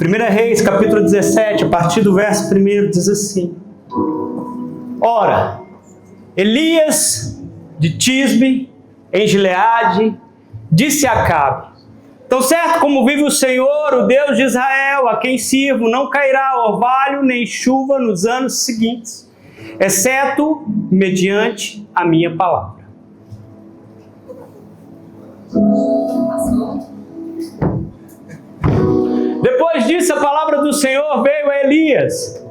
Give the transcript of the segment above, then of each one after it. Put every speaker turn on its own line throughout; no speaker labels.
1 Reis, capítulo 17, a partir do verso 1, diz assim: Ora, Elias de Tisbe, em Gileade, disse a Acabe: Tão certo como vive o Senhor, o Deus de Israel, a quem sirvo, não cairá orvalho nem chuva nos anos seguintes, exceto mediante a minha palavra. Depois disso, a palavra do Senhor veio a Elias,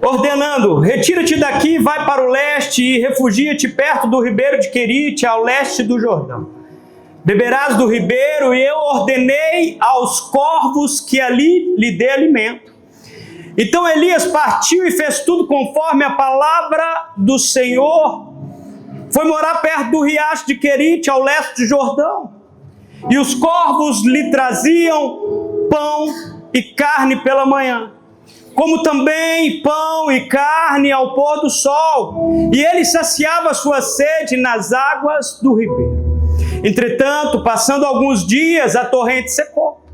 ordenando: retira-te daqui, vai para o leste e refugia-te perto do ribeiro de Querite, ao leste do Jordão. Beberás do ribeiro, e eu ordenei aos corvos que ali lhe dê alimento. Então Elias partiu e fez tudo conforme a palavra do Senhor. Foi morar perto do riacho de Querite, ao leste do Jordão. E os corvos lhe traziam pão e carne pela manhã, como também pão e carne ao pôr do sol. E ele saciava sua sede nas águas do ribeiro. Entretanto, passando alguns dias, a torrente secou,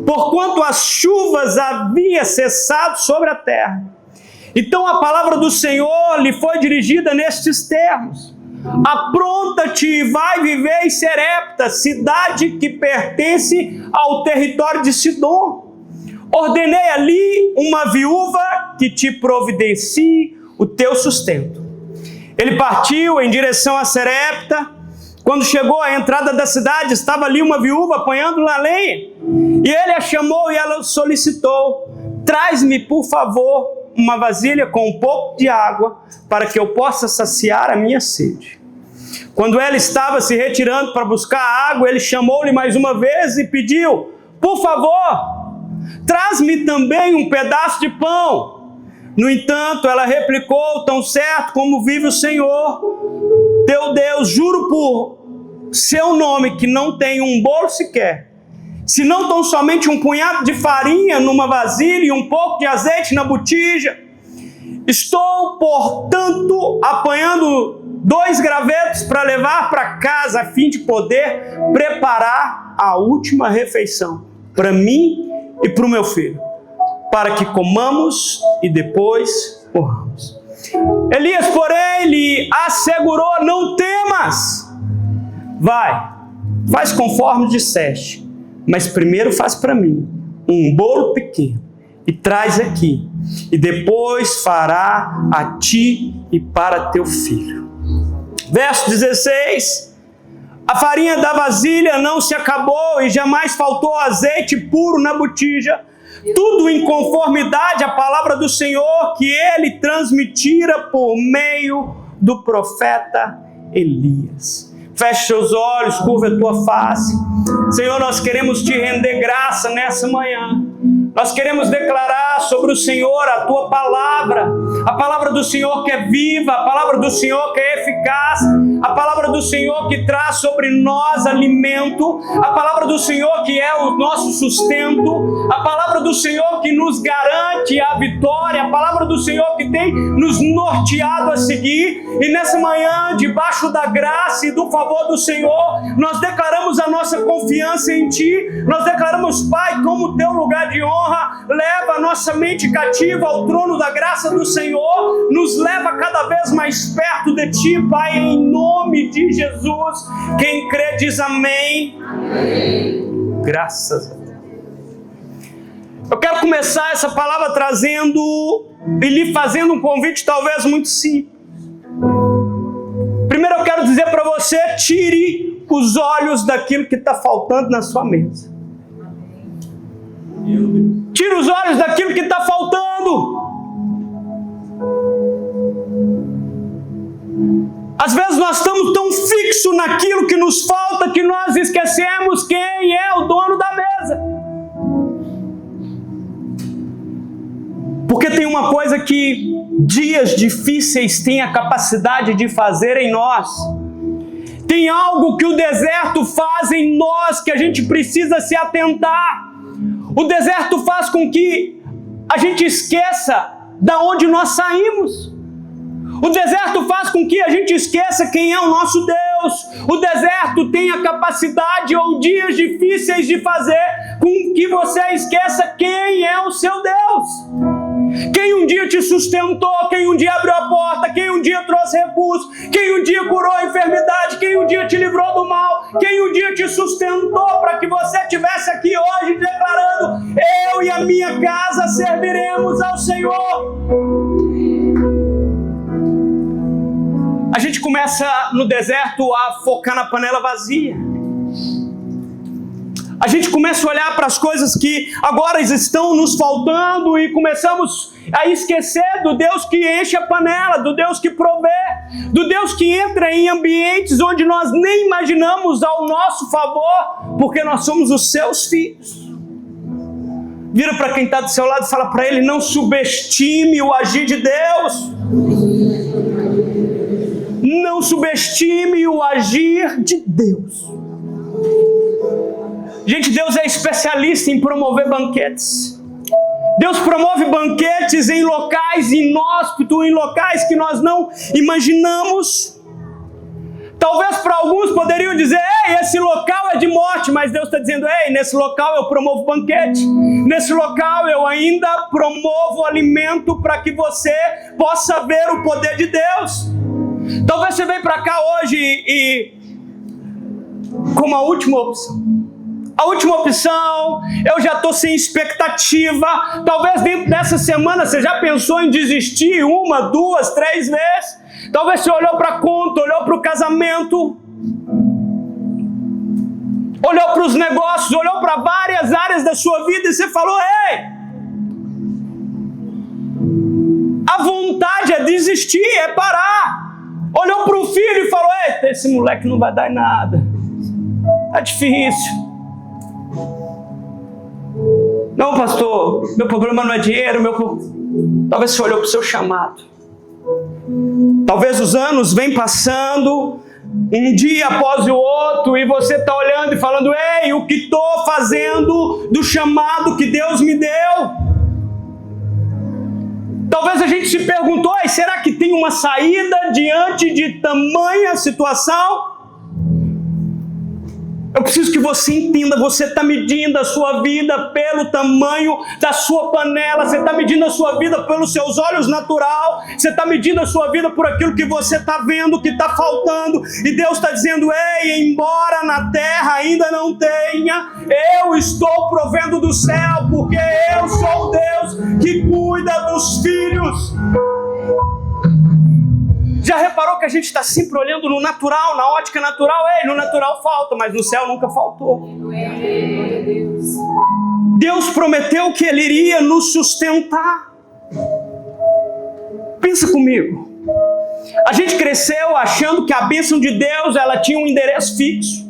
porquanto as chuvas haviam cessado sobre a terra. Então a palavra do Senhor lhe foi dirigida nestes termos: apronta-te e vai viver em Serepta, cidade que pertence ao território de Sidom. Ordenei ali uma viúva que te providencie o teu sustento. Ele partiu em direção a Serepta. Quando chegou à entrada da cidade, estava ali uma viúva apanhando na lenha. E ele a chamou e ela solicitou: traz-me, por favor, uma vasilha com um pouco de água, para que eu possa saciar a minha sede. Quando ela estava se retirando para buscar água, ele chamou-lhe mais uma vez e pediu: por favor, traz-me também um pedaço de pão. No entanto, ela replicou: tão certo como vive o Senhor, teu Deus, juro por seu nome que não tenho um bolo sequer, senão tão somente um punhado de farinha numa vasilha e um pouco de azeite na botija. Estou, portanto, apanhando 2 gravetos para levar para casa, a fim de poder preparar a última refeição para mim e para o meu filho, para que comamos e depois morramos. Elias, porém, lhe assegurou: não temas, vai, faz conforme disseste, mas primeiro faz para mim um bolo pequeno e traz aqui, e depois fará a ti e para teu filho. Verso 16: a farinha da vasilha não se acabou e jamais faltou azeite puro na botija, tudo em conformidade à palavra do Senhor que ele transmitira por meio do profeta Elias. Feche seus olhos, curva a tua face. Senhor, nós queremos te render graça nessa manhã. Nós queremos declarar sobre o Senhor a tua palavra, a palavra do Senhor que é viva, a palavra do Senhor que é eficaz, a palavra do Senhor que traz sobre nós alimento, a palavra do Senhor que é o nosso sustento, a palavra do Senhor que nos garante a vitória, a palavra do Senhor que tem nos norteado a seguir. E nessa manhã, debaixo da graça e do favor do Senhor, nós declaramos a nossa confiança em Ti. Nós declaramos, Pai, como Teu lugar de honra, leva a nossa mente cativa ao trono da graça do Senhor, nos leva cada vez mais perto de Ti, Pai, em nome de Jesus. Quem crê diz amém. Amém. Graças a Deus. Eu quero começar essa palavra trazendo e lhe fazendo um convite talvez muito simples. Primeiro eu quero dizer para você: tire os olhos daquilo que está faltando na sua mesa. Tire os olhos daquilo que está faltando. Às vezes nós estamos tão fixos naquilo que nos falta que nós esquecemos quem é o dono da mesa. Porque tem uma coisa que dias difíceis têm a capacidade de fazer em nós. Tem algo que o deserto faz em nós que a gente precisa se atentar. O deserto faz com que a gente esqueça da onde nós saímos. O deserto faz com que a gente esqueça quem é o nosso Deus. O deserto tem a capacidade ou dias difíceis de fazer com que você esqueça quem é o seu Deus. Quem um dia te sustentou, quem um dia abriu a porta, quem um dia trouxe recursos, quem um dia curou a enfermidade, quem um dia te livrou do mal, quem um dia te sustentou para que você estivesse aqui hoje declarando: eu e a minha casa serviremos ao Senhor. A gente começa no deserto a focar na panela vazia. A gente começa a olhar para as coisas que agora estão nos faltando e começamos a esquecer do Deus que enche a panela, do Deus que provê, do Deus que entra em ambientes onde nós nem imaginamos ao nosso favor, porque nós somos os seus filhos. Vira para quem está do seu lado e fala para ele: não subestime o agir de Deus. Não subestime o agir de Deus. Gente, Deus é especialista em promover banquetes. Deus promove banquetes em locais inóspitos, em locais que nós não imaginamos. Talvez para alguns poderiam dizer: ei, esse local é de morte, mas Deus está dizendo: ei, nesse local eu promovo banquete. Nesse local eu ainda promovo alimento para que você possa ver o poder de Deus. Talvez você venha para cá hoje e como a última opção. A última opção, eu já estou sem expectativa. Talvez dentro dessa semana você já pensou em desistir 1, 2, 3 vezes. Talvez você olhou para a conta, olhou para o casamento, olhou para os negócios, olhou para várias áreas da sua vida e você falou: ei, a vontade é desistir, é parar. Olhou para o filho e falou: eita, esse moleque não vai dar em nada. Tá difícil. Não, pastor, meu problema não é dinheiro. Talvez você olhou para o seu chamado. Talvez os anos vêm passando, um dia após o outro, e você está olhando e falando: ei, o que estou fazendo do chamado que Deus me deu? Talvez a gente se perguntou: será que tem uma saída diante de tamanha situação? Eu preciso que você entenda, você está medindo a sua vida pelo tamanho da sua panela, você está medindo a sua vida pelos seus olhos natural, você está medindo a sua vida por aquilo que você está vendo, que está faltando, e Deus está dizendo: ei, embora na terra ainda não tenha, eu estou provendo do céu, porque eu sou o Deus que cuida dos filhos. Já reparou que a gente está sempre olhando no natural, na ótica natural? Ei, no natural falta, mas no céu nunca faltou. Deus prometeu que Ele iria nos sustentar. Pensa comigo. A gente cresceu achando que a bênção de Deus ela tinha um endereço fixo.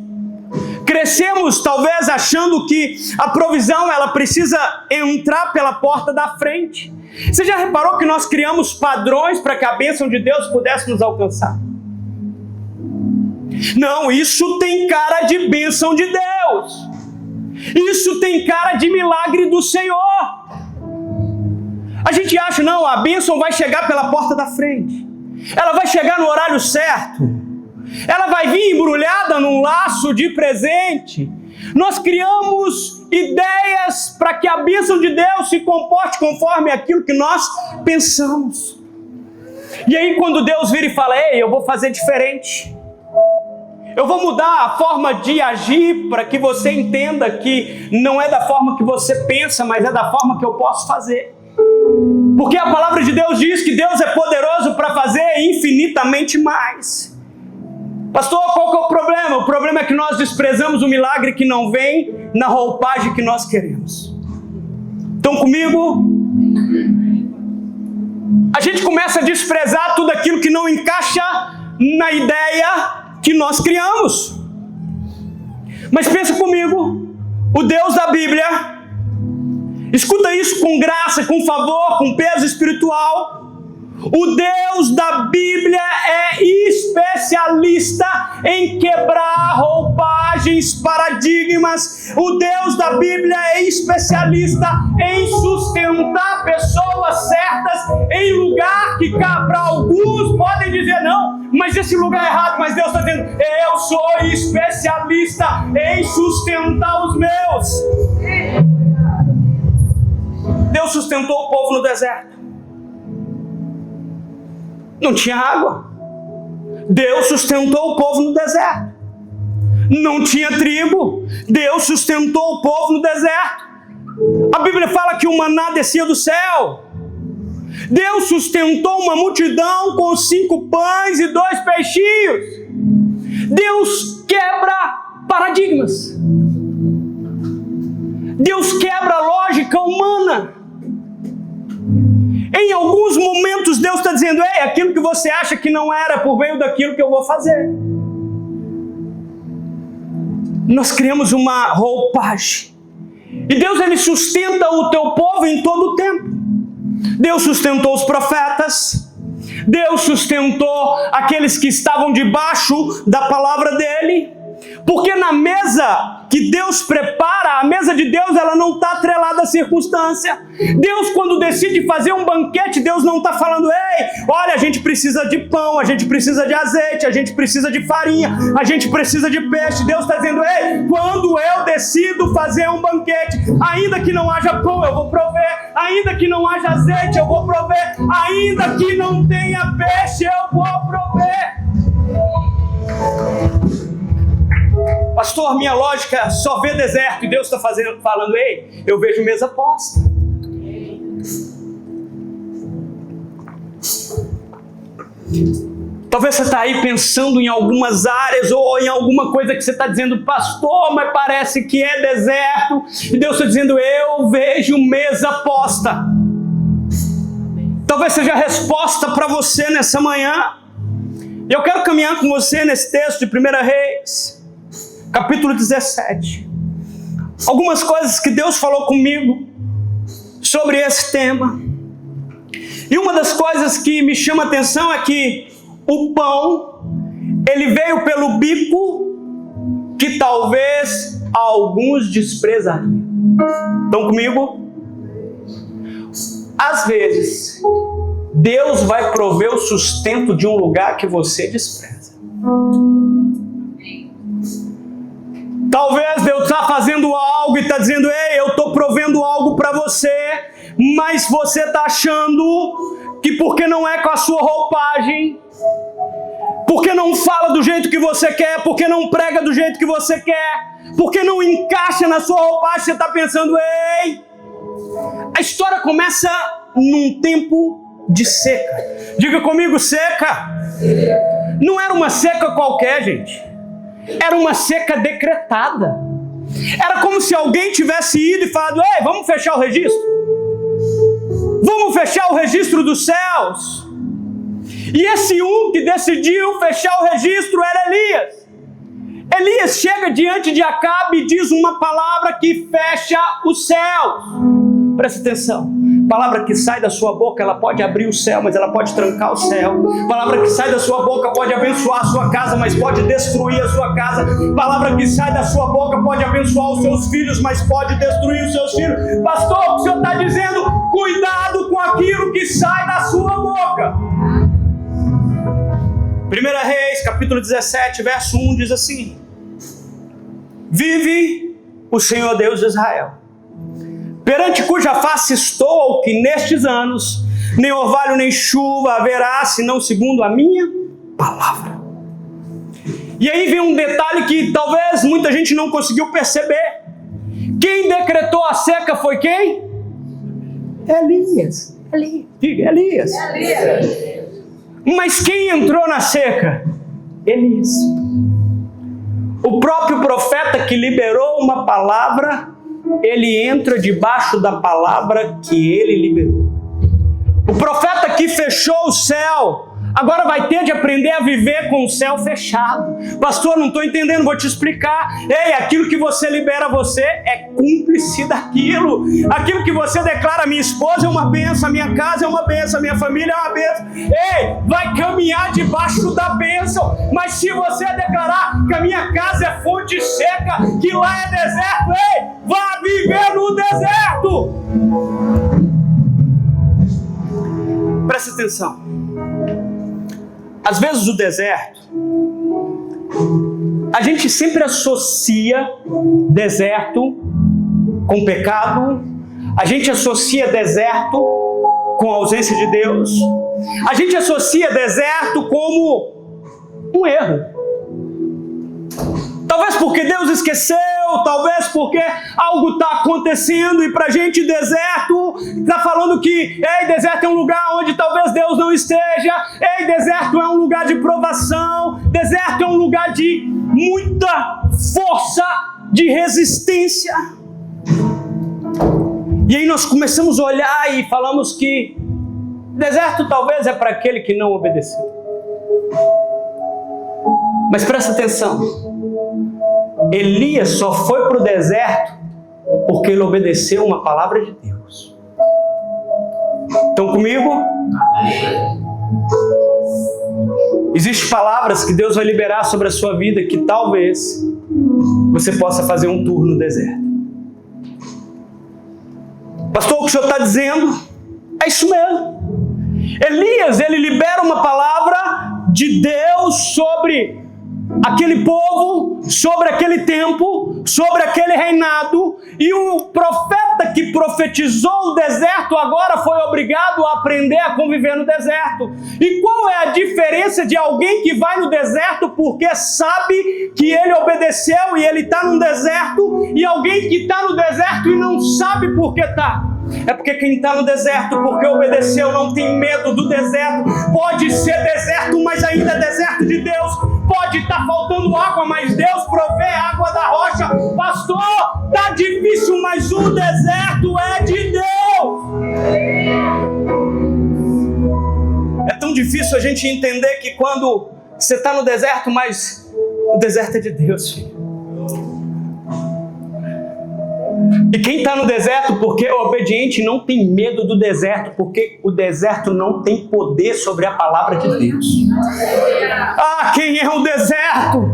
Crescemos talvez achando que a provisão ela precisa entrar pela porta da frente. Você já reparou que nós criamos padrões para que a bênção de Deus pudesse nos alcançar? Não, isso tem cara de bênção de Deus. Isso tem cara de milagre do Senhor. A gente acha: não, a bênção vai chegar pela porta da frente. Ela vai chegar no horário certo. Ela vai vir embrulhada num laço de presente. Nós criamos ideias para que a bênção de Deus se comporte conforme aquilo que nós pensamos. E aí quando Deus vira e fala: ei, eu vou fazer diferente. Eu vou mudar a forma de agir para que você entenda que não é da forma que você pensa, mas é da forma que eu posso fazer. Porque a palavra de Deus diz que Deus é poderoso para fazer infinitamente mais. Pastor, qual que é o problema? O problema é que nós desprezamos o milagre que não vem na roupagem que nós queremos. Estão comigo? A gente começa a desprezar tudo aquilo que não encaixa na ideia que nós criamos. Mas pensa comigo, o Deus da Bíblia, escuta isso com graça, com favor, com peso espiritual. O Deus da Bíblia é especialista em quebrar roupagens, paradigmas. O Deus da Bíblia é especialista em em sustentar pessoas certas em lugar que para alguns podem dizer não, mas esse lugar é errado, mas Deus está dizendo, eu sou especialista em sustentar os meus. Deus sustentou o povo no deserto. Não tinha água. Deus sustentou o povo no deserto. Não tinha trigo. Deus sustentou o povo no deserto. A Bíblia fala que o maná descia do céu. Deus sustentou uma multidão com 5 pães e 2 peixinhos. Deus quebra paradigmas. Deus quebra a lógica humana. Em alguns momentos Deus está dizendo, ei, aquilo que você acha que não era por meio daquilo que eu vou fazer. Nós criamos uma roupagem. E Deus, Ele sustenta o teu povo em todo o tempo. Deus sustentou os profetas. Deus sustentou aqueles que estavam debaixo da palavra dEle. Porque na mesa que Deus prepara, a mesa de Deus, ela não está atrelada à circunstância. Deus, quando decide fazer um banquete, Deus não está falando, ei, olha, a gente precisa de pão, a gente precisa de azeite, a gente precisa de farinha, a gente precisa de peixe. Deus está dizendo, ei, quando eu decido fazer um banquete, ainda que não haja pão, eu vou prover, ainda que não haja azeite, eu vou prover, ainda que não tenha peixe, eu vou prover. Pastor, minha lógica só vê deserto e Deus está falando, ei, eu vejo mesa posta. Talvez você está aí pensando em algumas áreas ou em alguma coisa que você está dizendo, pastor, mas parece que é deserto. E Deus está dizendo, eu vejo mesa posta. Talvez seja a resposta para você nessa manhã. E eu quero caminhar com você nesse texto de 1 Reis. Capítulo 17. Algumas coisas que Deus falou comigo sobre esse tema. E uma das coisas que me chama a atenção é que o pão, ele veio pelo bico que talvez alguns desprezariam. Estão comigo? Às vezes, Deus vai prover o sustento de um lugar que você despreza. Talvez Deus está fazendo algo e está dizendo, ei, eu estou provendo algo para você, mas você está achando que porque não é com a sua roupagem, porque não fala do jeito que você quer, porque não prega do jeito que você quer, porque não encaixa na sua roupagem, você está pensando, ei, a história começa num tempo de seca. Diga comigo, seca. Não era uma seca qualquer, gente. Era uma seca decretada. Era como se alguém tivesse ido e falado, ei, vamos fechar o registro? Vamos fechar o registro dos céus? E esse que decidiu fechar o registro era Elias. Elias chega diante de Acabe e diz uma palavra que fecha os céus. Presta atenção. Palavra que sai da sua boca, ela pode abrir o céu, mas ela pode trancar o céu. Palavra que sai da sua boca pode abençoar a sua casa, mas pode destruir a sua casa. Palavra que sai da sua boca pode abençoar os seus filhos, mas pode destruir os seus filhos. Pastor, o que o senhor está dizendo? Cuidado com aquilo que sai da sua boca. 1 Reis, capítulo 17, verso 1, diz assim: Vive o Senhor Deus de Israel, perante cuja face estou, que nestes anos nem orvalho nem chuva haverá, senão segundo a minha palavra. E aí vem um detalhe que talvez muita gente não conseguiu perceber. Quem decretou a seca foi quem? Elias. Diga, Elias. Mas quem entrou na seca? Elias. O próprio profeta que liberou uma palavra, ele entra debaixo da palavra que ele liberou. O profeta que fechou o céu, agora vai ter de aprender a viver com o céu fechado. Pastor, não estou entendendo, vou te explicar. Ei, aquilo que você libera, você é cúmplice daquilo. Aquilo que você declara, minha esposa é uma bênção, a minha casa é uma bênção, a minha família é uma bênção. Ei, vai caminhar debaixo da bênção. Mas se você declarar que a minha casa é fonte seca, que lá é deserto, ei, vá viver no no deserto. Presta atenção. Às vezes o deserto, a gente sempre associa deserto com pecado, a gente associa deserto com a ausência de Deus, a gente associa deserto como um erro. Talvez porque Deus esqueceu, talvez porque algo está acontecendo e pra gente deserto está falando que deserto é um lugar onde talvez Deus não esteja, deserto é um lugar de provação, deserto é um lugar de muita força, de resistência. E aí nós começamos a olhar e falamos que deserto talvez é para aquele que não obedeceu. Mas presta atenção, Elias só foi para o deserto porque ele obedeceu uma palavra de Deus. Estão comigo? Existem palavras que Deus vai liberar sobre a sua vida que talvez você possa fazer um tour no deserto. Pastor, o que o senhor está dizendo é isso mesmo. Elias, ele libera uma palavra de Deus sobre aquele povo, sobre aquele tempo, sobre aquele reinado, e o profeta que profetizou o deserto agora foi obrigado a aprender a conviver no deserto. E qual é a diferença de alguém que vai no deserto porque sabe que ele obedeceu e ele está no deserto, e alguém que está no deserto e não sabe por que está? É porque quem está no deserto porque obedeceu não tem medo do deserto. Pode ser deserto, mas ainda é deserto de Deus. Pode estar faltando água, mas Deus provê água da rocha. Pastor, está difícil, mas o deserto é de Deus. É tão difícil a gente entender que quando você está no deserto, mas o deserto é de Deus, filho. E quem está no deserto porque é obediente não tem medo do deserto, porque o deserto não tem poder sobre a palavra de Deus. Ah, quem é o deserto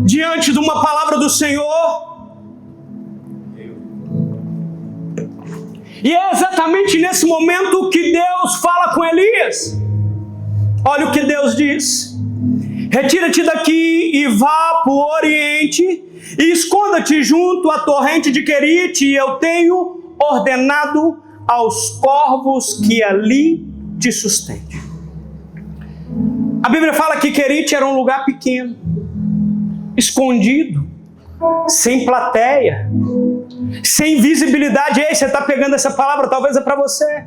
diante de uma palavra do Senhor? E é exatamente nesse momento que Deus fala com Elias. Olha o que Deus diz: retira-te daqui e vá para o oriente e esconda-te junto à torrente de Querite, e eu tenho ordenado aos corvos que ali te sustentem. A Bíblia fala que Querite era um lugar pequeno, escondido, sem plateia, sem visibilidade. Ei, você está pegando essa palavra, talvez é para você.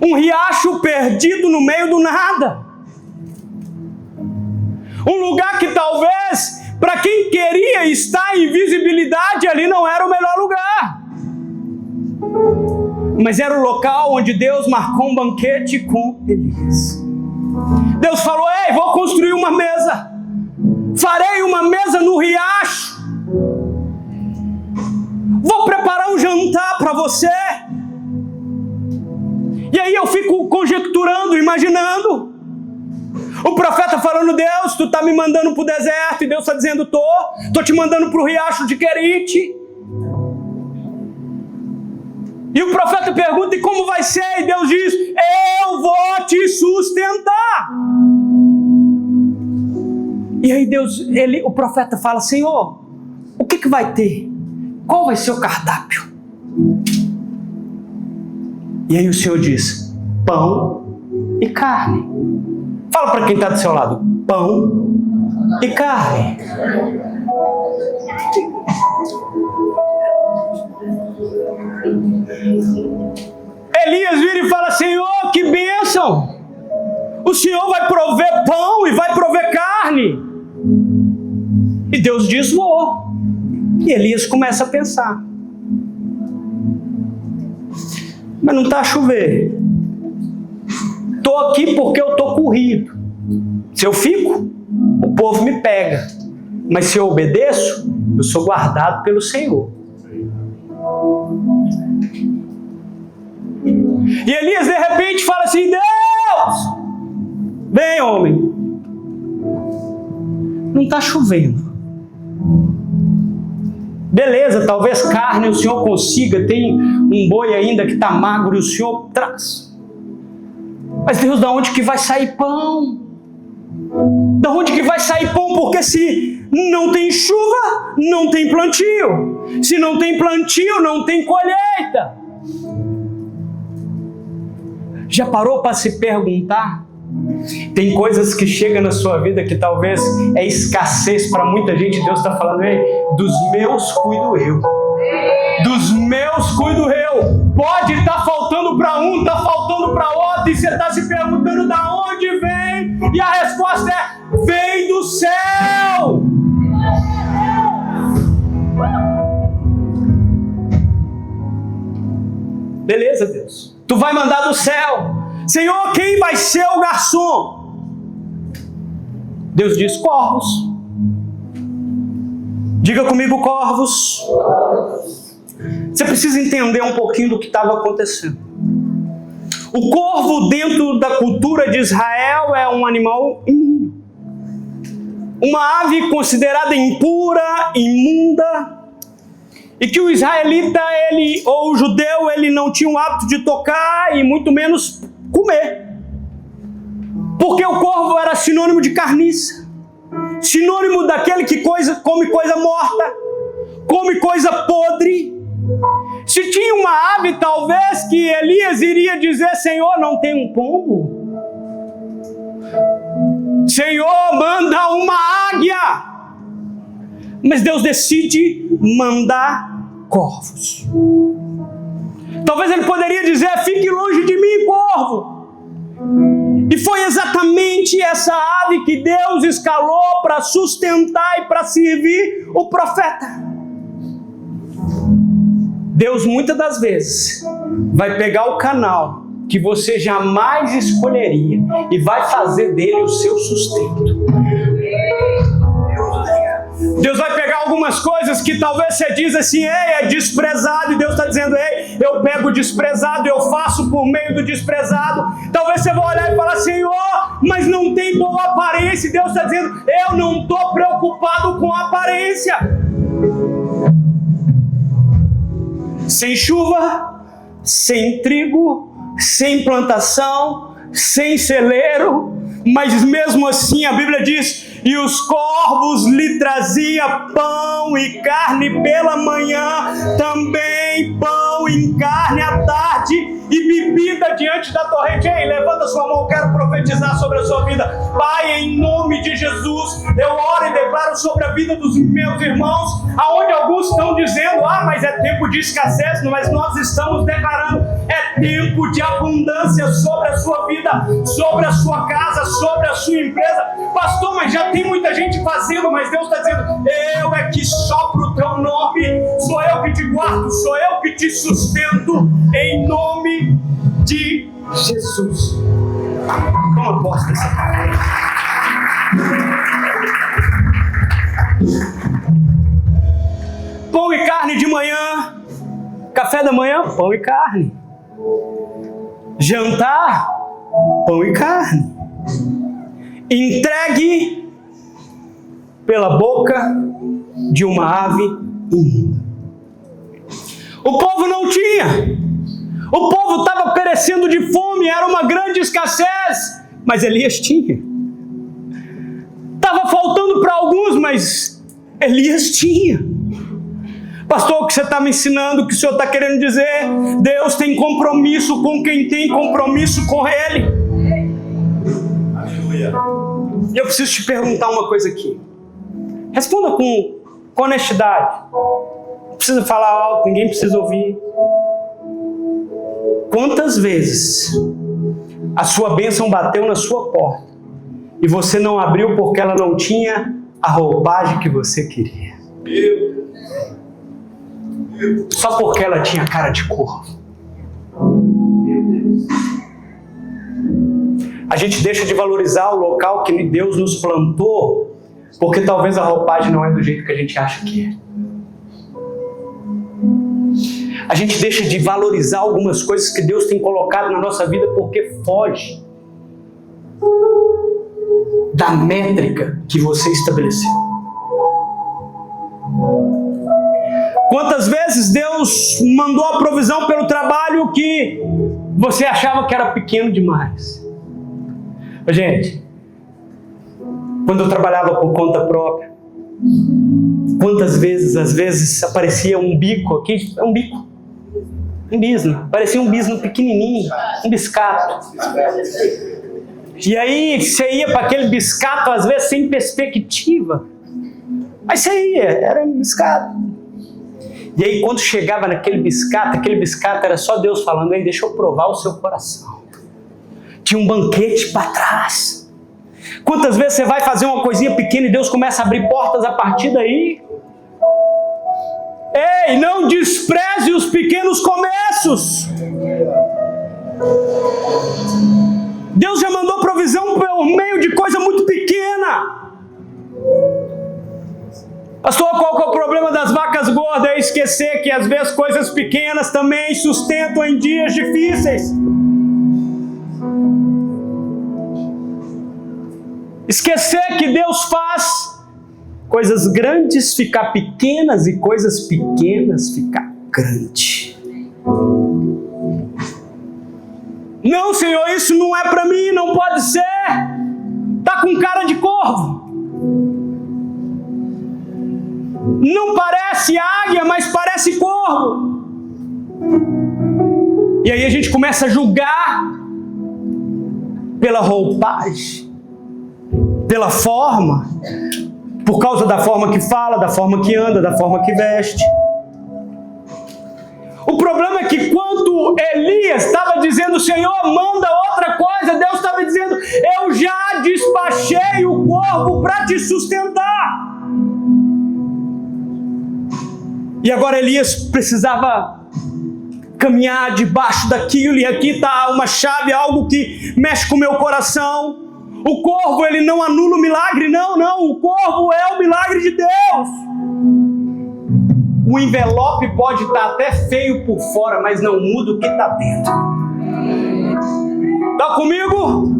Um riacho perdido no meio do nada. Um lugar que talvez, para quem queria estar em visibilidade, ali não era o melhor lugar. Mas era o local onde Deus marcou um banquete com Elias. Deus falou: ei, vou construir uma mesa. Farei uma mesa no riacho. Vou preparar um jantar para você. E aí eu fico conjecturando, imaginando. O profeta falando: Deus, tu está me mandando para o deserto. E Deus está dizendo: estou te mandando para o riacho de Querite. E o profeta pergunta: e como vai ser? E Deus diz: eu vou te sustentar. E aí o profeta fala: Senhor, o que vai ter? Qual vai ser o cardápio? E aí o Senhor diz: pão e carne. Fala para quem está do seu lado: pão e carne. Elias vira e fala: Senhor, que bênção! O Senhor vai prover pão e vai prover carne. E Deus diz: vou. E Elias começa a pensar: mas não está a chover. Estou aqui porque eu estou corrido. Se eu fico, o povo me pega. Mas se eu obedeço, eu sou guardado pelo Senhor. E Elias de repente fala assim: Deus, vem, homem. Não está chovendo. Beleza, talvez carne o Senhor consiga, tem um boi ainda que está magro e o Senhor traz. Mas Deus, da onde que vai sair pão? Da onde que vai sair pão? Porque se não tem chuva, não tem plantio. Se não tem plantio, não tem colheita. Já parou para se perguntar? Tem coisas que chegam na sua vida que talvez é escassez para muita gente. Deus está falando, ei, dos meus cuido eu. Dos meus cuido eu. Pode estar faltando para um, está faltando para outro, e você está se perguntando da onde vem, e a resposta é: vem do céu. Beleza, Deus, tu vai mandar do céu. Senhor, quem vai ser o garçom? Deus diz: corvos. Diga comigo, corvos. Você precisa entender um pouquinho do que estava acontecendo. O corvo, dentro da cultura de Israel, é um animal imundo. Uma ave considerada impura, imunda, e que o israelita, ou o judeu, ele não tinha o hábito de tocar e muito menos comer. Porque o corvo era sinônimo de carniça, sinônimo daquele que come coisa morta, come coisa podre. Se tinha uma ave, talvez, que Elias iria dizer: Senhor, não tem um pombo? Senhor, manda uma águia. Mas Deus decide mandar corvos. Talvez ele poderia dizer: fique longe de mim, corvo. E foi exatamente essa ave que Deus escalou para sustentar e para servir o profeta. Deus, muitas das vezes, vai pegar o canal que você jamais escolheria e vai fazer dele o seu sustento. Deus vai pegar algumas coisas que talvez você diz assim: ei, é desprezado, e Deus está dizendo: ei, eu pego o desprezado, eu faço por meio do desprezado. Talvez você vai olhar e falar: Senhor, mas não tem boa aparência, e Deus está dizendo: eu não estou preocupado com a aparência. Sem chuva, sem trigo, sem plantação, sem celeiro, mas mesmo assim a Bíblia diz: e os corvos lhe traziam pão e carne pela manhã, também pão e carne à tarde, e bebida diante da torrente. Ei, levanta sua mão, eu quero profetizar sobre a sua vida. Pai, em nome de Jesus, eu oro e declaro sobre a vida dos meus irmãos, aonde alguns estão dizendo: mas é tempo de escassez, mas nós estamos declarando: é tempo de abundância sobre a sua vida, sobre a sua casa, sobre a sua empresa. Pastor, mas já tem muita gente fazendo, mas Deus está dizendo: eu é que sopro o teu nome, sou eu que te guardo, sou eu que te sustento, em nome de Jesus. Toma posse dessa palavra. Pão e carne de manhã, café da manhã, pão e carne. Jantar, pão e carne. Entregue pela boca de uma ave imunda. O povo não tinha. O povo estava perecendo de fome, era uma grande escassez, mas Elias tinha. Estava faltando para alguns, mas Elias tinha. Pastor, o que você está me ensinando, o que o Senhor está querendo dizer? Deus tem compromisso com quem tem compromisso com Ele. Aleluia. E eu preciso te perguntar uma coisa aqui. Responda com honestidade. Não precisa falar alto, ninguém precisa ouvir. Quantas vezes a sua bênção bateu na sua porta e você não abriu porque ela não tinha a roupagem que você queria? Só porque ela tinha cara de corvo. A gente deixa de valorizar o local que Deus nos plantou porque talvez a roupagem não é do jeito que a gente acha que é. A gente deixa de valorizar algumas coisas que Deus tem colocado na nossa vida porque foge da métrica que você estabeleceu. Quantas vezes Deus mandou a provisão pelo trabalho que você achava que era pequeno demais? Gente, quando eu trabalhava por conta própria, quantas vezes, às vezes, aparecia um bico aqui, um bisno, parecia um bisno pequenininho, um biscato. E aí você ia para aquele biscato, às vezes sem perspectiva, mas você ia, era um biscato. E aí quando chegava naquele biscato era só Deus falando: ei, deixa eu provar o seu coração. Tinha um banquete para trás. Quantas vezes você vai fazer uma coisinha pequena e Deus começa a abrir portas a partir daí? Ei, não despreze os pequenos começos. Deus já mandou provisão por meio de coisa muito pequena. Pastor, qual que é o problema das vacas gordas? É esquecer que às vezes coisas pequenas também sustentam em dias difíceis. Esquecer que Deus faz coisas grandes ficar pequenas e coisas pequenas ficar grandes. Não, Senhor, isso não é para mim, não pode ser. Tá com cara de corvo. Não parece águia, mas parece corvo. E aí a gente começa a julgar pela roupagem, pela forma, por causa da forma que fala, da forma que anda, da forma que veste. O problema é que quando Elias estava dizendo: Senhor, manda outra coisa, Deus estava dizendo: eu já despachei o corvo para te sustentar. E agora Elias precisava caminhar debaixo daquilo, e aqui está uma chave, algo que mexe com o meu coração. O corvo, ele não anula o milagre, não, o corvo é o milagre de Deus. O envelope pode estar até feio por fora, mas não muda o que está dentro. Está comigo?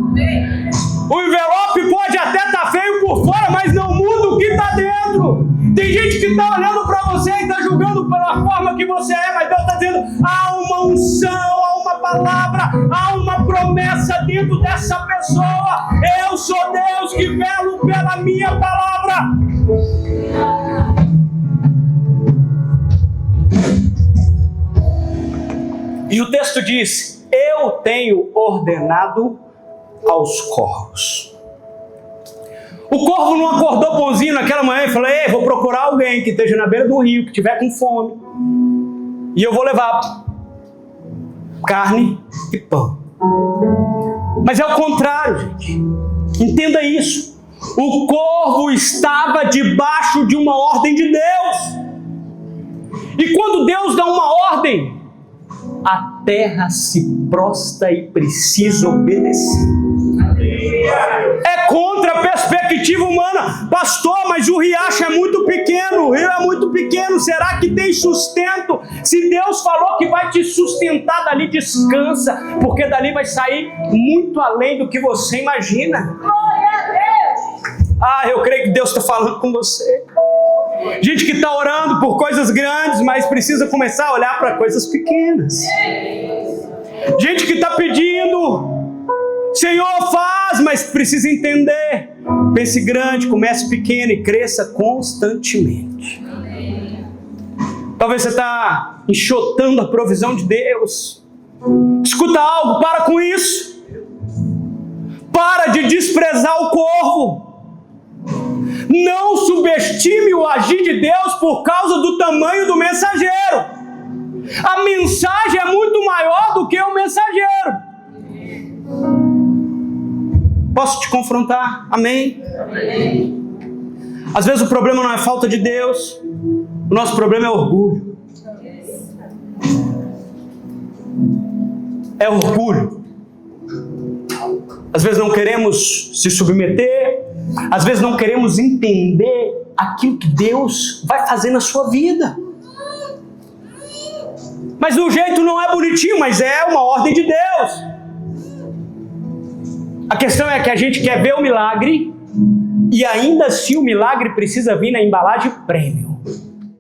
O envelope pode até estar feio por fora, mas não muda o que está dentro. Tem gente que está olhando para você e está julgando pela forma que você é, mas Deus está dizendo: há uma unção, há uma palavra, há uma promessa dentro dessa pessoa. Eu sou Deus que velo pela minha palavra. E o texto diz: eu tenho ordenado aos corvos. O corvo não acordou bonzinho naquela manhã e falou: ei, vou procurar alguém que esteja na beira do rio, que estiver com fome, e eu vou levar carne e pão. Mas é o contrário, gente. Entenda isso. O corvo estava debaixo de uma ordem de Deus. E quando Deus dá uma ordem, a terra se prostra e precisa obedecer. É contra a perspectiva humana. Pastor, mas o riacho é muito pequeno, o rio é muito pequeno, será que tem sustento? Se Deus falou que vai te sustentar, dali descansa, porque dali vai sair muito além do que você imagina. Glória a Deus! Eu creio que Deus está falando com você. Gente que está orando por coisas grandes, mas precisa começar a olhar para coisas pequenas. Gente que está pedindo: Senhor, faz, mas precisa entender. Pense grande, comece pequeno e cresça constantemente. Talvez você está enxotando a provisão de Deus. Escuta algo, para com isso. Para de desprezar o corvo. Não subestime o agir de Deus por causa do tamanho do mensageiro. A mensagem é muito maior do que o mensageiro. Posso te confrontar? Amém? Amém. Às vezes o problema não é falta de Deus. O nosso problema é orgulho. É orgulho. Às vezes não queremos se submeter. Às vezes não queremos entender aquilo que Deus vai fazer na sua vida. Mas do jeito não é bonitinho, mas é uma ordem de Deus. A questão é que a gente quer ver o milagre e ainda assim o milagre precisa vir na embalagem premium.